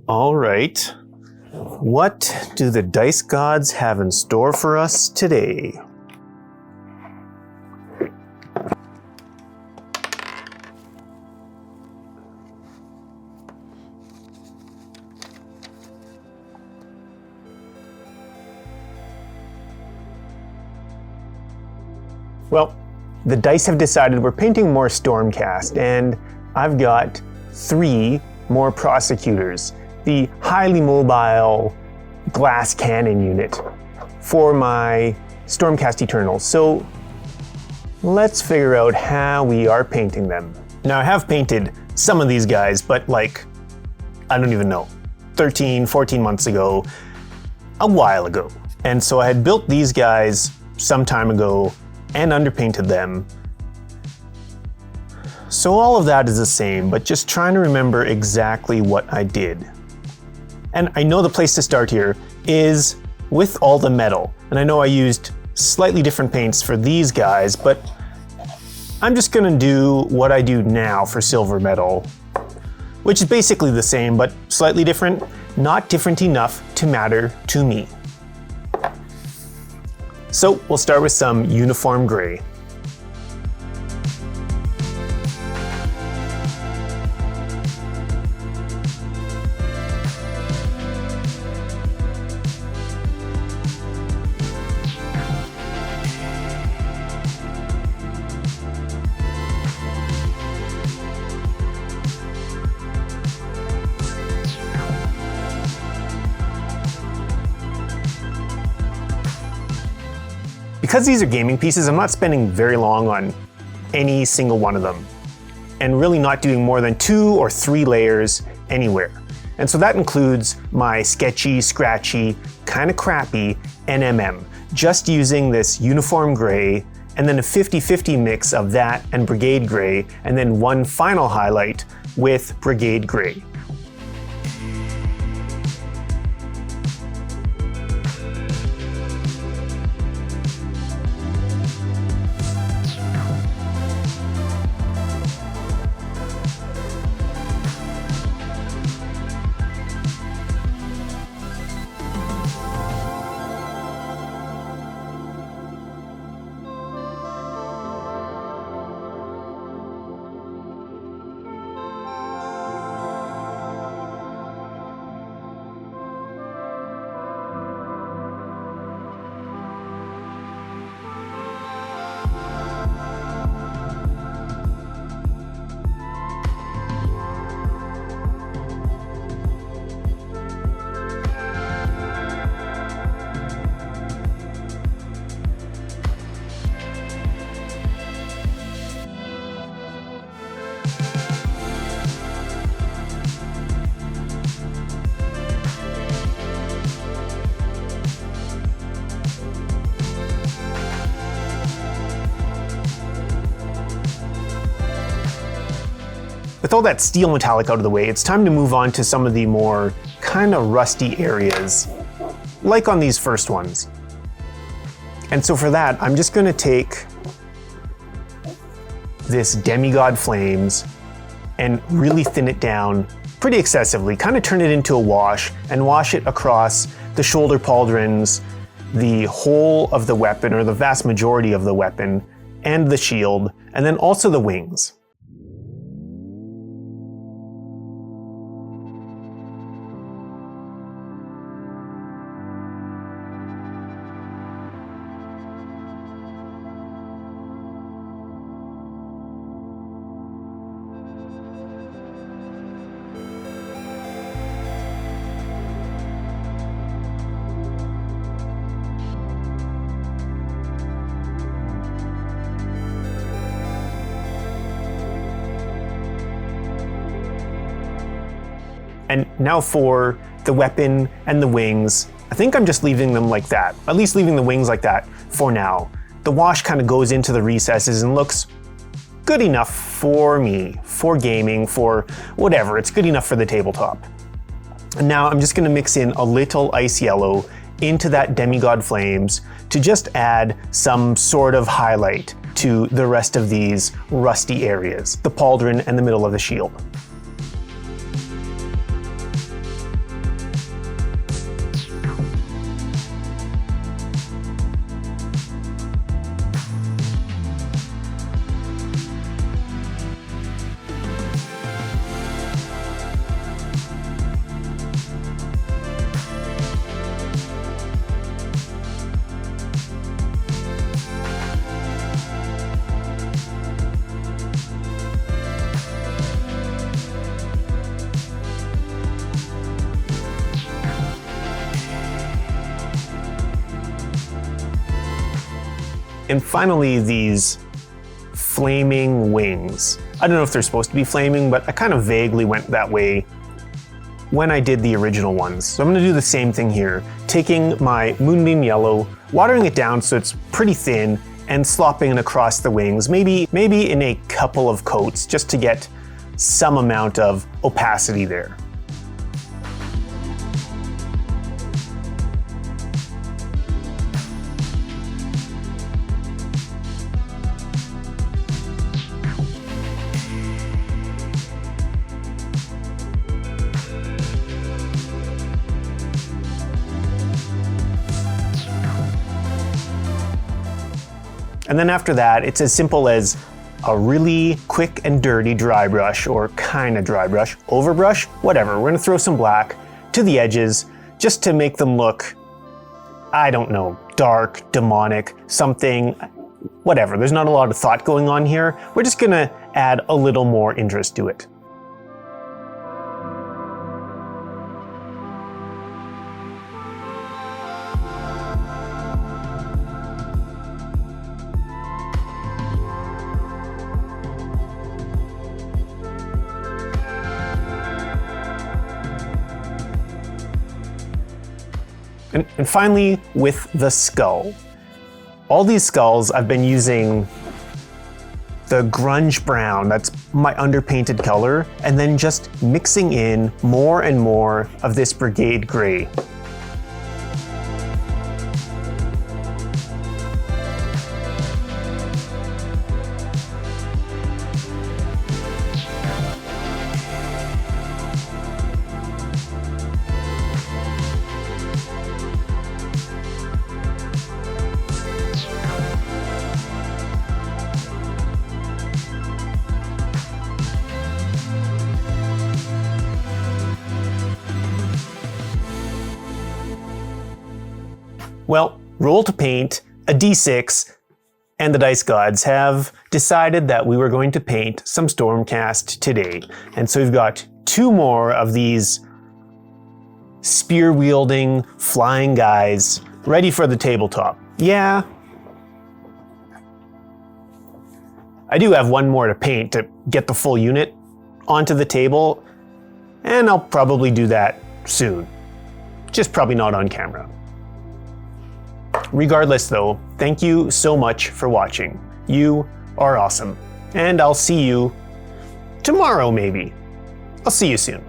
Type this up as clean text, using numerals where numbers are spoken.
All right. What do the dice gods have in store for us today? Well, the dice have decided we're painting more Stormcast, and I've got 3 more prosecutors, the highly mobile glass cannon unit for my Stormcast Eternals. So let's figure out how we are painting them. Now, I have painted some of these guys, but I don't even know, 13, 14 months ago, a while ago. And so I had built these guys some time ago and underpainted them. So all of that is the same, but just trying to remember exactly what I did. And I know the place to start here is with all the metal. And I know I used slightly different paints for these guys, but I'm just gonna do what I do now for silver metal, which is basically the same, but slightly different, not different enough to matter to me. So we'll start with some uniform gray. Because these are gaming pieces, I'm not spending very long on any single one of them, and really not doing more than 2 or 3 layers anywhere. And so that includes my sketchy, scratchy, kind of crappy NMM, just using this uniform gray, and then a 50-50 mix of that and brigade gray, and then one final highlight with brigade gray. With all that steel metallic out of the way, it's time to move on to some of the more kind of rusty areas, like on these first ones. And so for that, I'm just going to take this Demigod Flames and really thin it down pretty excessively, kind of turn it into a wash and wash it across the shoulder pauldrons, the whole of the weapon, or the vast majority of the weapon, and the shield, and then also the wings. And now for the weapon and the wings, I think I'm just leaving them like that, at least leaving the wings like that for now. The wash kind of goes into the recesses and looks good enough for me, for gaming, for whatever. It's good enough for the tabletop. And now I'm just going to mix in a little ice yellow into that Demigod Flames to just add some sort of highlight to the rest of these rusty areas, the pauldron and the middle of the shield. And finally, these flaming wings. I don't know if they're supposed to be flaming, but I kind of vaguely went that way when I did the original ones. So I'm gonna do the same thing here, taking my Moonbeam Yellow, watering it down so it's pretty thin, and slopping it across the wings, maybe in a couple of coats, just to get some amount of opacity there. And then after that, it's as simple as a really quick and dirty dry brush, or kind of dry brush, overbrush, whatever. We're gonna throw some black to the edges just to make them look, I don't know, dark, demonic, something, whatever. There's not a lot of thought going on here. We're just gonna add a little more interest to it. And finally, with the skull. All these skulls, I've been using the grunge brown, that's my underpainted color, and then just mixing in more and more of this brigade gray. Well, Roll to Paint, a D6, and the Dice Gods have decided that we were going to paint some Stormcast today. And so we've got 2 more of these spear-wielding, flying guys ready for the tabletop. Yeah, I do have 1 more to paint to get the full unit onto the table, and I'll probably do that soon. Just probably not on camera. Regardless though, thank you so much for watching. You are awesome. And I'll see you tomorrow maybe. I'll see you soon.